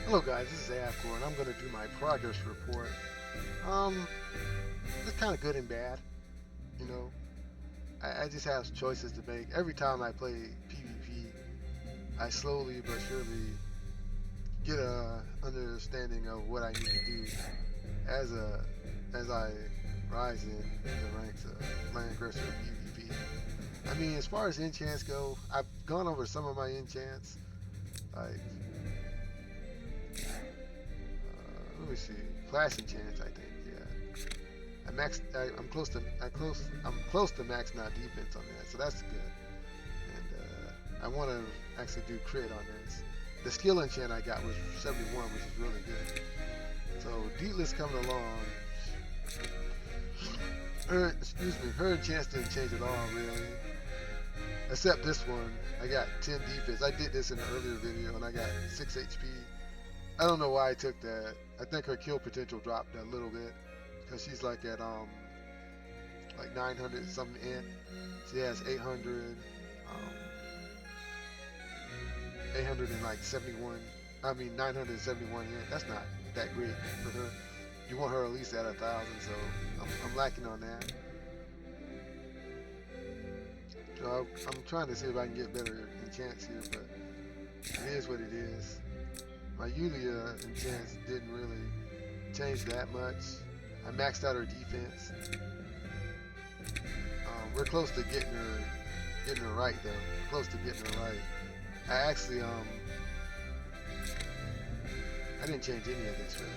Hello guys, this is Avcor and I'm going to do my progress report. Um, it's kind of good and bad, you know. I just have choices to make. Every time I play PvP, I slowly but surely get a understanding of what I need to do as I rise in the ranks of Langrisser PvP. I mean, as far as enchants go, I've gone over some of my enchants. Like, let me see, class enchants. I think, yeah. I'm close to maxing out defense on that, so that's good. And I want to actually do crit on this. The skill enchant I got was 71, which is really good. So Deedless coming along. Her enchants didn't change at all really, except this one. I got 10 defense. I did this in an earlier video, and I got 6 HP. I don't know why I took that. I think her kill potential dropped a little bit because she's like at like 900 something int. She has 800, 871. I mean 971 int. That's not that great for her. You want her at least at 1,000, so I'm lacking on that. So I'm trying to see if I can get better enchants here, but it is what it is. My Yulia enchants didn't really change that much. I maxed out her defense. We're close to getting her right though. Close to getting her right. I actually I didn't change any of this really.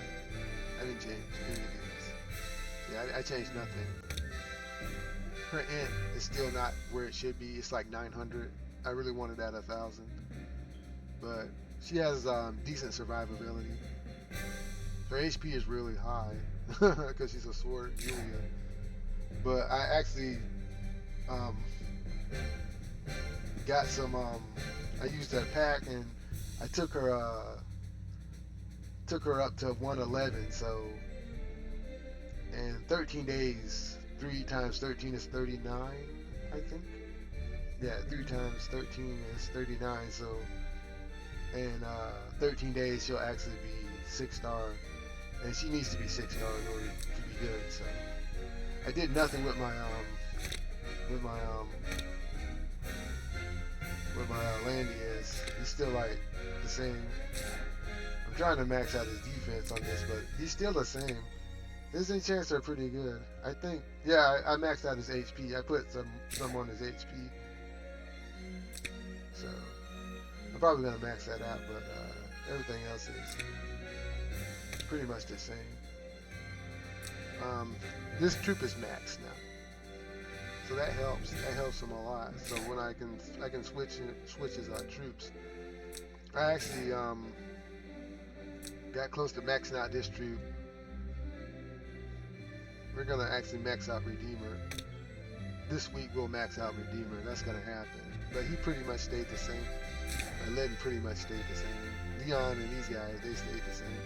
I didn't change any of these. Yeah, I changed nothing. Her int is still not where it should be. It's like 900. I really wanted that 1,000, but she has decent survivability. Her HP is really high because she's a sword Julia. But I actually um, got some. I used that pack and I took her up to 111. So in 13 days, 3 times 13 is 39, I think. Yeah, 3 times 13 is 39. So in 13 days, she'll actually be 6-star, and she needs to be 6-star in order to be good. So I did nothing with my with my Landias. He's still like the same. I'm trying to max out his defense on this, but he's still the same. His enchants are pretty good. I think, yeah, I maxed out his HP. I put some on his HP. So I'm probably gonna max that out, but everything else is pretty much the same. This troop is maxed now, so that helps. That helps him a lot. So when I can switch his troops. I actually got close to maxing out this troop. We're gonna actually max out Redeemer. This week we'll max out Redeemer. That's gonna happen. But he pretty much stayed the same. Ledin pretty much stayed the same. Leon and these guys, they stayed the same.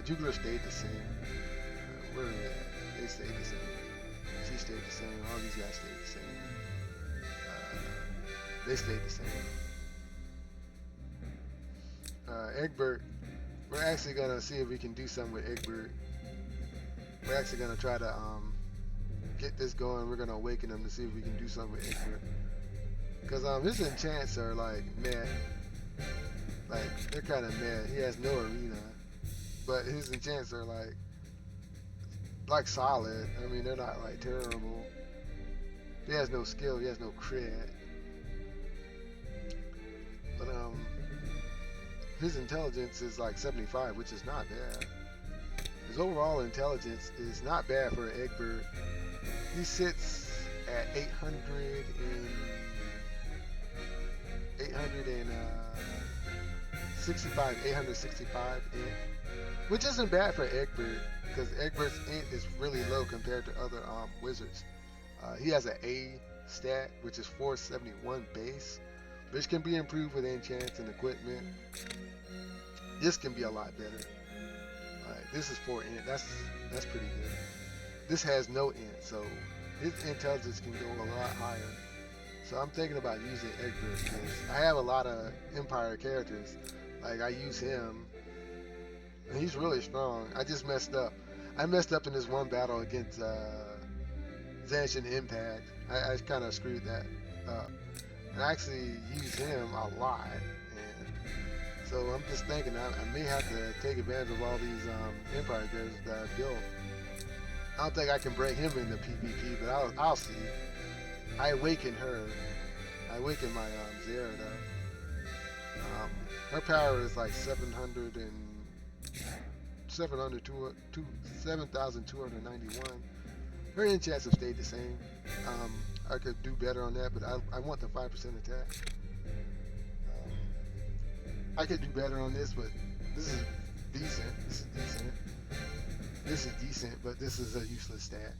Jugler stayed the same. Where are they at? They stayed the same. She stayed the same. All these guys stayed the same. They stayed the same. Egbert, we're actually gonna see if we can do something with Egbert. We're actually gonna try to get this going. We're gonna awaken him to see if we can do something with Egbert. Because his enchants are like meh. Like they're kind of meh. He has no arena, but his enchants are like solid. I mean, they're not like terrible. He has no skill. He has no crit. But his intelligence is like 75, which is not bad. His overall intelligence is not bad for an Egbert. He sits at 865 int, which isn't bad for Egbert because Egbert's int is really low compared to other wizards. He has an A stat, which is 471 base, which can be improved with enchants and equipment. This can be a lot better. This is 4 int. That's pretty good. This has no int, so his intelligence can go a lot higher. So I'm thinking about using Egbert because I have a lot of Empire characters. Like I use him, and he's really strong. I just messed up. I messed up in this one battle against Zanshin Impact. I kind of screwed that up. And I actually use him a lot. And so I'm just thinking I may have to take advantage of all these Empire characters that I built. I don't think I can bring him into PvP, but I'll see. I awaken her. I awaken my Zera though. Her power is like 7,291. Her enchants have stayed the same. I could do better on that, but I want the 5% attack. I could do better on this, but this is decent. This is decent. This is decent, but this is a useless stat.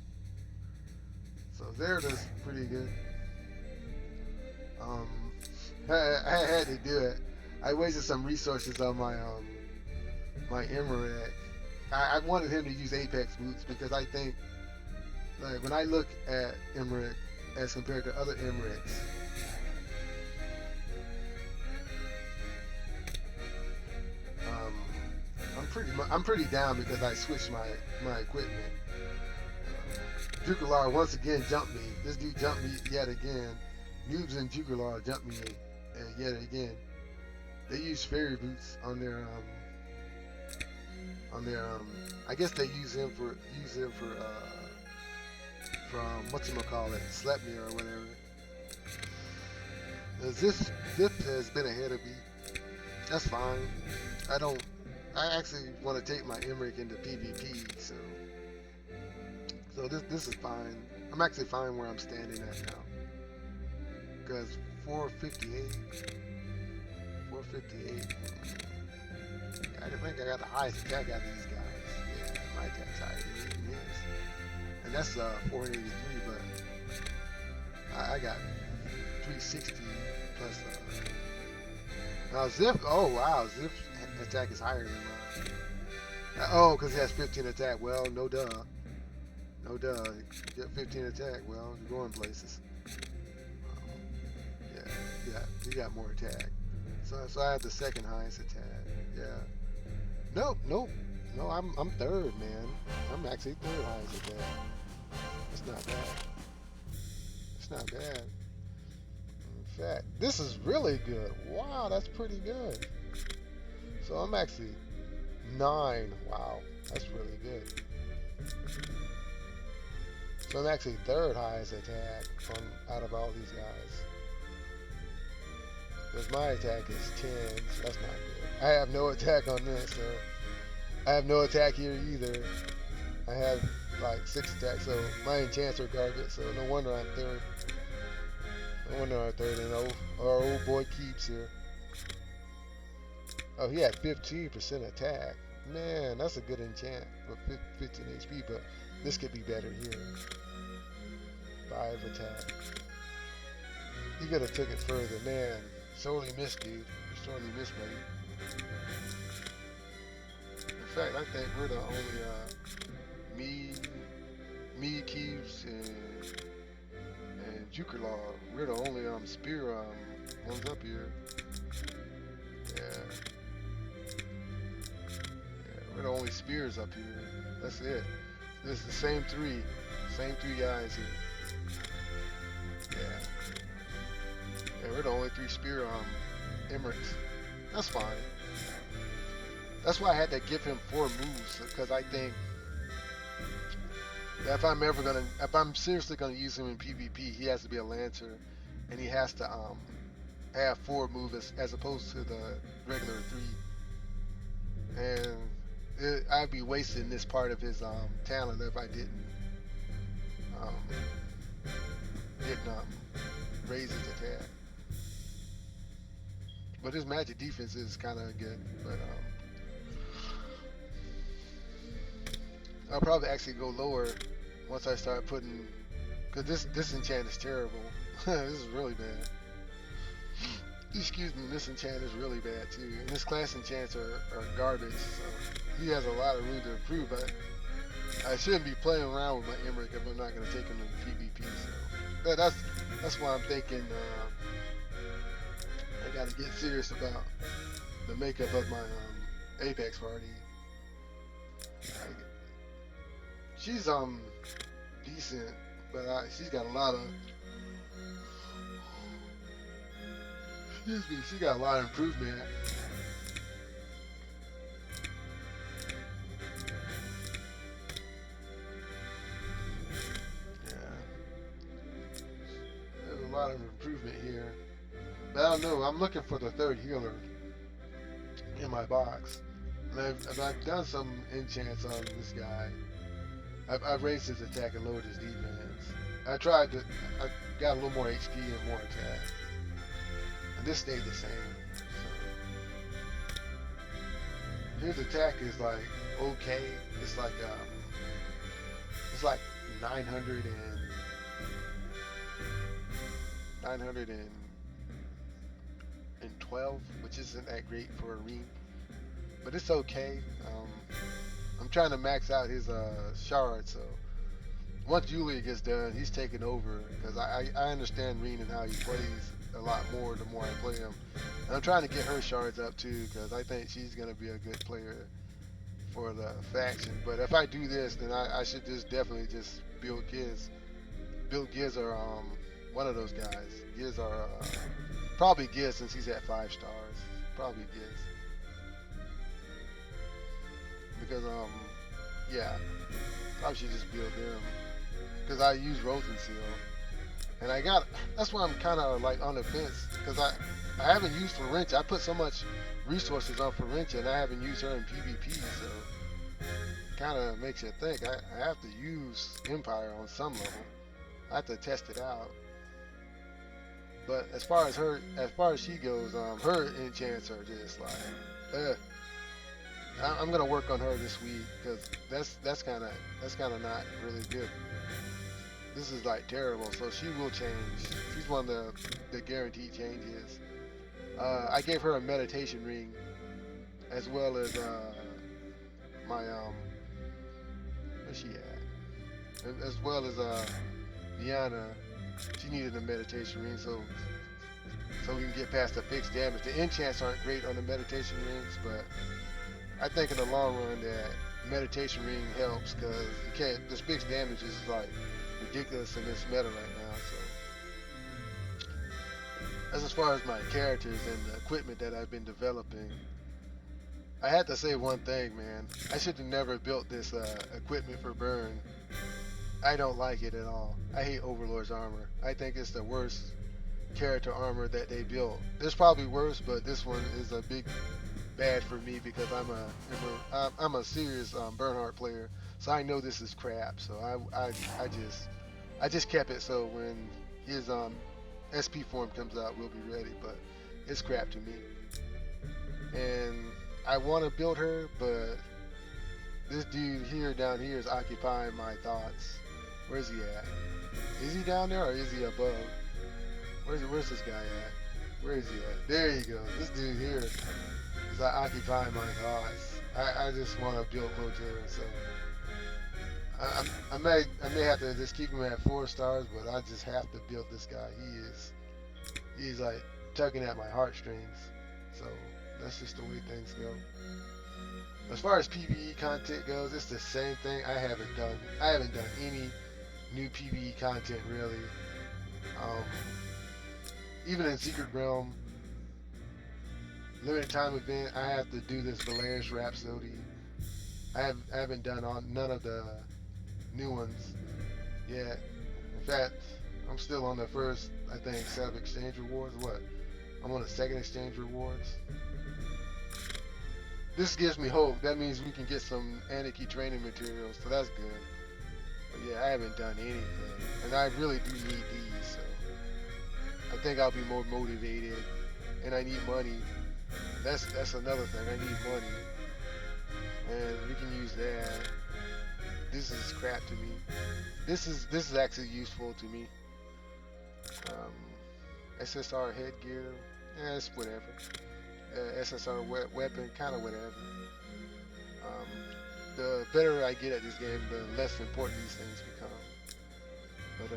So there it is, pretty good. I had to do it. I wasted some resources on my my Emmerich. I wanted him to use Apex boots because I think, like, when I look at Emmerich as compared to other Emmerichs, I'm pretty down because I switched my equipment. Jugular once again jumped me. This dude jumped me yet again. Noobs and Jugular jumped me yet again. They use fairy boots on their I guess they use them for whatchamacallit, Sleipnir or whatever. This has been ahead of me. That's fine. I actually want to take my Emmerich into PvP, so this is fine. I'm actually fine where I'm standing at now. Because 458. I think I got the highest attack out of these guys. Yeah, my attack's higher than his. And that's 483, but I got 360 plus. Now Zip, oh wow, Zip's attack is higher than mine. Oh, because he has 15 attack. Well, no duh. No duh. You get 15 attack. Well, you're going places. Yeah, you got more attack. So I have the second highest attack. Yeah. Nope. No, I'm third, man. I'm actually third highest attack. It's not bad. It's not bad. In fact, this is really good. Wow, that's pretty good. So I'm actually 9. Wow, that's really good. So I'm actually third highest attack out of all these guys. Because my attack is 10, so that's not good. I have no attack on this, so I have no attack here either. I have like 6 attacks, so my enchants are garbage, so no wonder I'm third. No wonder I'm third, and our old boy keeps here. Oh, he had 15% attack. Man, that's a good enchant with 15 HP, but this could be better here. 5 attack. He could have took it further, man. Sorely missed, dude. You sorely missed, buddy. In fact, I think we're the only me, Keeps, and Jukerlaw. We're the only spear ones up here. Yeah, we're the only spears up here. That's it. This is the same three guys here. Yeah. Yeah, we're the only 3 spear Emmerichs. That's fine. That's why I had to give him 4 moves, because I think that if I'm seriously gonna use him in PvP, he has to be a Lancer, and he has to have 4 moves as opposed to the regular 3. And I'd be wasting this part of his talent if I didn't raise his attack. But his magic defense is kind of good. But I'll probably actually go lower once I start putting, because this enchant is terrible. This is really bad. Excuse me, this enchant is really bad too. And this class enchants are garbage. So he has a lot of room to improve, but I shouldn't be playing around with my Emmerich if I'm not going to take him to PvP. So that's why I'm thinking I got to get serious about the makeup of my Apex party. she's decent, but she's got a lot of, excuse me, she got a lot of improvement. There's a lot of improvement here. But I don't know. I'm looking for the third healer in my box. And I've done some enchants on this guy. I've raised his attack and lowered his defense. I got a little more HP and more attack. And this stayed the same. So his attack is like okay. It's like 912, which isn't that great for a ring, but it's okay. I'm trying to max out his shard, so once Julia gets done, he's taking over because I understand Reen and how he plays a lot more the more I play him. And I'm trying to get her shards up too because I think she's gonna be a good player for the faction. But if I do this, then I should just definitely just build Giz. Build Giz or one of those guys. Giz or probably Giz since he's at 5 stars. Probably Giz. Because yeah, probably should just build them. Because I use Rosenseal. And that's why I'm kind of like on the fence. Because I haven't used Florentia. I put so much resources on Florentia and I haven't used her in PvP, so kind of makes you think I have to use Empire on some level. I have to test it out. But as far as she goes, her enchants are just like, I'm gonna work on her this week because that's kind of not really good. This is like terrible. So she will change. She's one of the guaranteed changes. I gave her a meditation ring, as well as my where's she at? As well as Diana. She needed a meditation ring, so we can get past the fixed damage. The enchants aren't great on the meditation rings, but I think in the long run that meditation ring helps because you can't. This fixed damage is like ridiculous in this meta right now. So that's as far as my characters and the equipment that I've been developing. I had to say one thing, man. I should have never built this equipment for burn. I don't like it at all. I hate Overlord's armor. I think it's the worst character armor that they built. There's probably worse, but this one is a big bad for me because I'm a serious Bernhardt player, so I know this is crap. So I just kept it so when his SP form comes out, we'll be ready. But it's crap to me, and I want to build her, but this dude down here is occupying my thoughts. Where's he at? Is he down there or is he above? Where's this guy at? Where is he at? There he goes. This dude here is occupying my thoughts. I just want to build Moterra, so I may have to just keep him at 4 stars, but I just have to build this guy. He's like tugging at my heartstrings. So that's just the way things go. As far as PvE content goes, it's the same thing. I haven't done any new PvE content really. Even in Secret Realm, limited time event, I have to do this Valerius Rhapsody. I haven't done none of the new ones yet. In fact, I'm still on the first, I think, 7 exchange rewards. What? I'm on the 2nd exchange rewards. This gives me hope. That means we can get some Anarchy training materials, so that's good. But yeah, I haven't done anything, and I really do need these, so I think I'll be more motivated, and I need money. That's another thing. I need money, and we can use that. This is crap to me. This is actually useful to me. SSR headgear, yeah, it's whatever. SSR weapon, kind of whatever. The better I get at this game, the less important these things become. But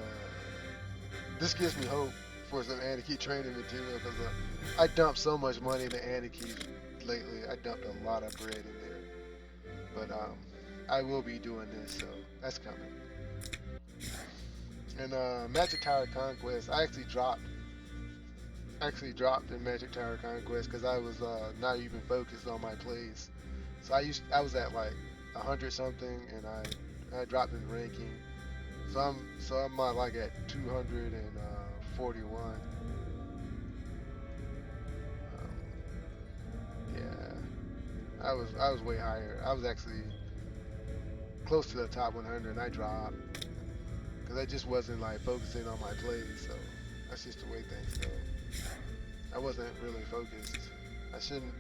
this gives me hope for some Anarchy training material because I dumped so much money into Anarchy lately. I dumped a lot of bread in there. But I will be doing this, so that's coming. And Magic Tower Conquest, I actually dropped in Magic Tower Conquest because I was not even focused on my plays. So I was at like 100 something, and I dropped in ranking. So I'm like at 241. Yeah, I was way higher. I was actually close to the top 100, and I dropped because I just wasn't like focusing on my plays. So that's just the way things go. I wasn't really focused. I shouldn't.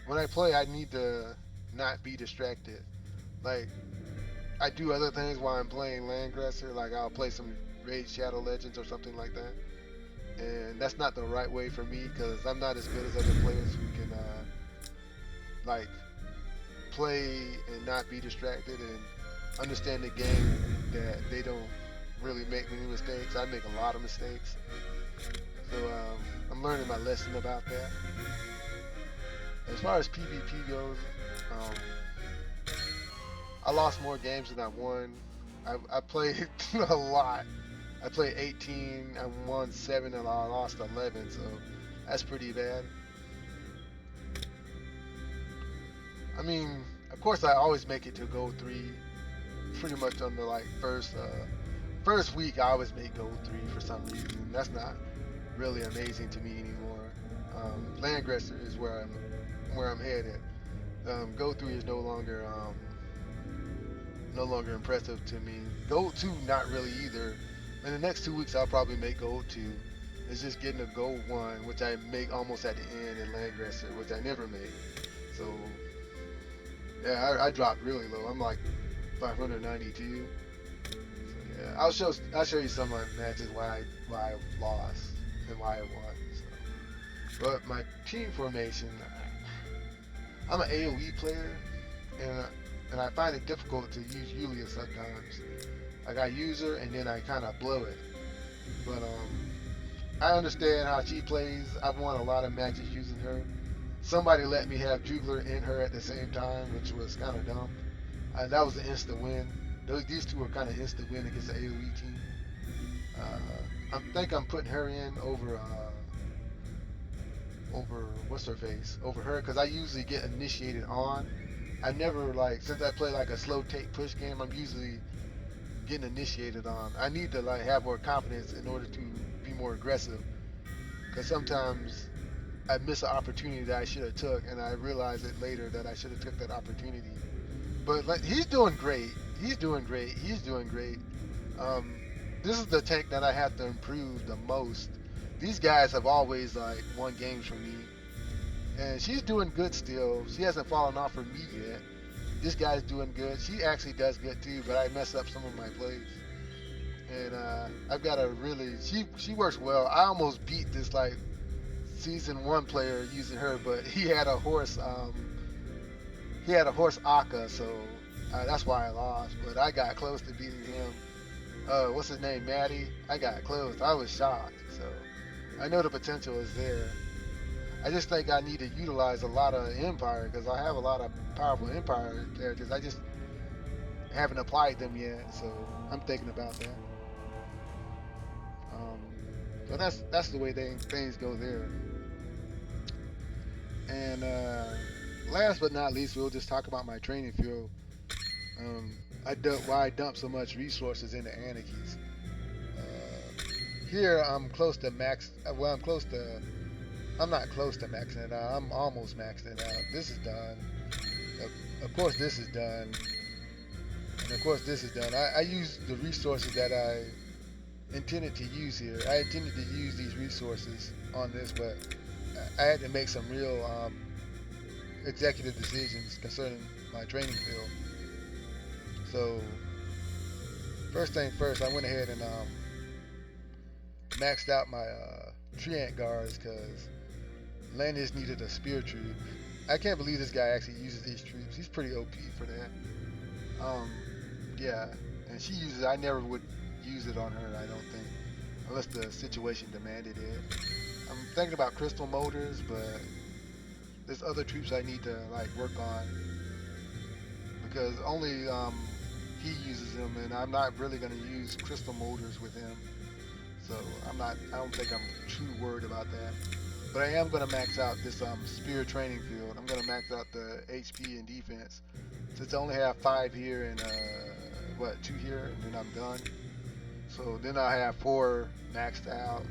When I play, I need to not be distracted. Like I do other things while I'm playing Langrisser. Like I'll play some Raid Shadow Legends or something like that, and that's not the right way for me because I'm not as good as other players who can like play and not be distracted and understand the game that they don't really make many mistakes. I make a lot of mistakes, so I'm learning my lesson about that. As far as PvP goes, I lost more games than I won. I played a lot. I played 18, I won 7, and I lost 11, so that's pretty bad. I mean, of course, I always make it to Gold 3, pretty much on the like first week. I always make Gold 3 for some reason. That's not really amazing to me anymore. Langrisser is where I'm headed. Gold 3 is no longer impressive to me. Gold 2, not really either. In the next 2 weeks, I'll probably make Gold 2. It's just getting a Gold 1, which I make almost at the end in Langrisser, which I never made. So, yeah, I dropped really low. I'm like 592. So, yeah, I'll show you some of my matches why I lost and why I won. So, but my team formation, I'm an AOE player, and I find it difficult to use Yulia sometimes. Like I use her and then I kind of blow it. But I understand how she plays. I've won a lot of matches using her. Somebody let me have Jugler and her at the same time, which was kind of dumb. That was an instant win. These two were kind of instant win against the AOE team. I think I'm putting her in over what's her face, over her, because I usually get initiated on. I never since I play like a slow take push game, I'm usually getting initiated on. I need to have more confidence in order to be more aggressive, because sometimes I miss an opportunity that I should have took, and I realize it later that I should have took that opportunity. But he's doing great. He's doing great. This is the tank that I have to improve the most. These guys have always won games for me, and she's doing good still. She hasn't fallen off for me yet. This guy's doing good. She actually does good too, but I mess up some of my plays. And I've got a really she works well. I almost beat this season 1 player using her, but he had a horse Akka, so that's why I lost. But I got close to beating him. What's his name, Maddie? I got close. I was shocked. So I know the potential is there. I just think I need to utilize a lot of Empire, because I have a lot of powerful Empire characters. I just haven't applied them yet, so I'm thinking about that. So that's the way things go there. And last but not least, we'll just talk about my training field. Why I dump so much resources into Anarchies. Here I'm close to max. Well, I'm not close to maxing it out. I'm almost maxing it out. This is done. Of course, this is done. And of course, this is done. I use the resources that I intended to use here. I intended to use these resources on this, but I had to make some real executive decisions concerning my training field. So, first thing first, I went ahead and maxed out my Treant guards, because Landis needed a spear troop. I can't believe this guy actually uses these troops. He's pretty OP for that. Yeah, and she uses it. I never would use it on her, I don't think, unless the situation demanded it. I'm thinking about crystal motors, but there's other troops I need to work on, because only he uses them, and I'm not really going to use crystal molders with him. So I don't think I'm too worried about that. But I am going to max out this spear training field. I'm going to max out the HP and defense. Since I only have 5 here and 2 here, and then I'm done. So then I have 4 maxed out.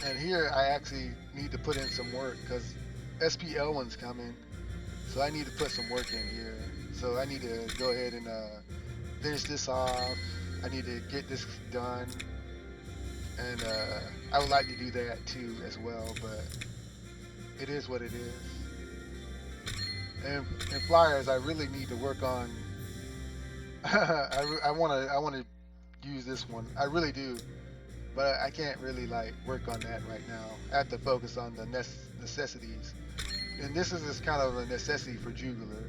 And here I actually need to put in some work because SPL1's coming. So I need to put some work in here. So I need to go ahead and finish this off. I need to get this done. And I would like to do that too as well, but it is what it is. And flyers, I really need to work on. I want to use this one. I really do, but I can't really like work on that right now. I have to focus on the necessities. And this is kind of a necessity for Jugular,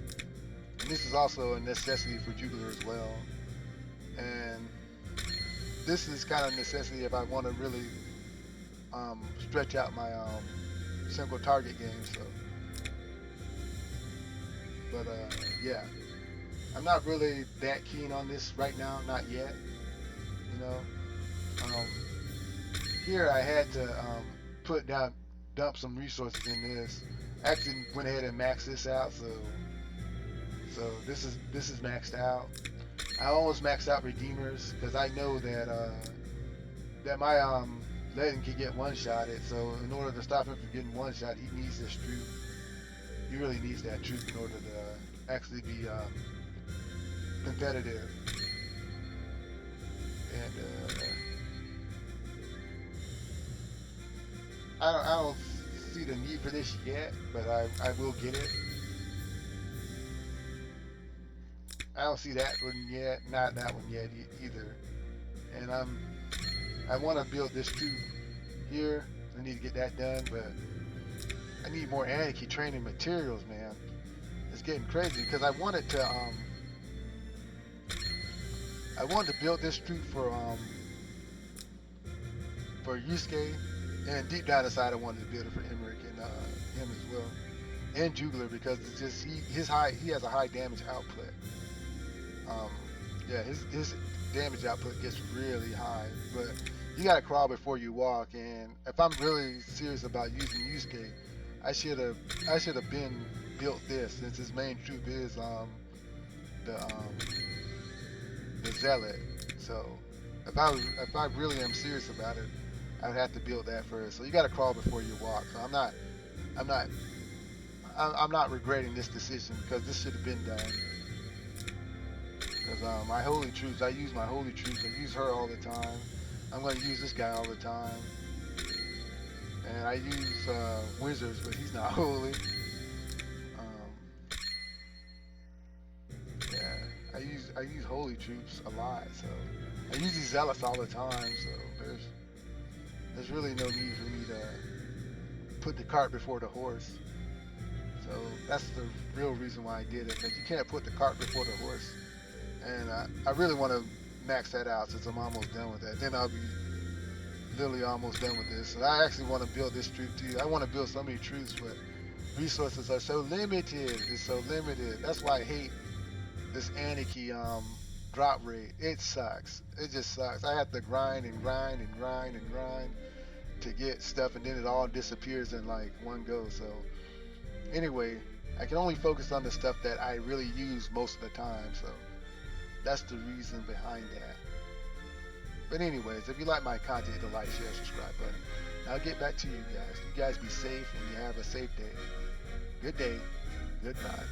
and this is also a necessity for Jugular as well. And this is kind of necessity if I want to really stretch out my single target game. So, but yeah, I'm not really that keen on this right now, not yet. You know, here I had to dump some resources in this. I actually went ahead and maxed this out, so this is maxed out. I almost maxed out Redeemers because I know that my Legend can get one-shotted. So in order to stop him from getting one-shot, he needs this troop. He really needs that troop in order to actually be competitive. And I don't see the need for this yet, but I will get it. I don't see that one yet, not that one yet either. And I want to build this troop here. I need to get that done, but I need more Anarchy training materials, man. It's getting crazy because I wanted to build this troop for Yusuke, and deep down inside I wanted to build it for Emmerich and him as well, and Jugular, because it's just he has a high damage output. Yeah, his damage output gets really high, but you gotta crawl before you walk. And if I'm really serious about using Yusuke, I should have been built this, since his main troop is the Zealot. So if I really am serious about it, I would have to build that first. So you gotta crawl before you walk. So I'm not regretting this decision, because this should have been done. Because my holy troops, I use my holy troops. I use her all the time. I'm going to use this guy all the time. And I use wizards, but he's not holy. Yeah, I use holy troops a lot. So I use these zealots all the time. So there's really no need for me to put the cart before the horse. So that's the real reason why I did it. Because you can't put the cart before the horse. And I really want to max that out since I'm almost done with that. Then I'll be literally almost done with this. So I actually want to build this troop too. I want to build so many troops, but resources are so limited. It's so limited. That's why I hate this Anarchy drop rate. It sucks. It just sucks. I have to grind and grind and grind and grind to get stuff, and then it all disappears in like one go. So anyway, I can only focus on the stuff that I really use most of the time. So that's the reason behind that. But anyways, if you like my content, hit the like, share, subscribe button. I'll get back to you guys. You guys be safe, and you have a safe day. Good day. Goodbye.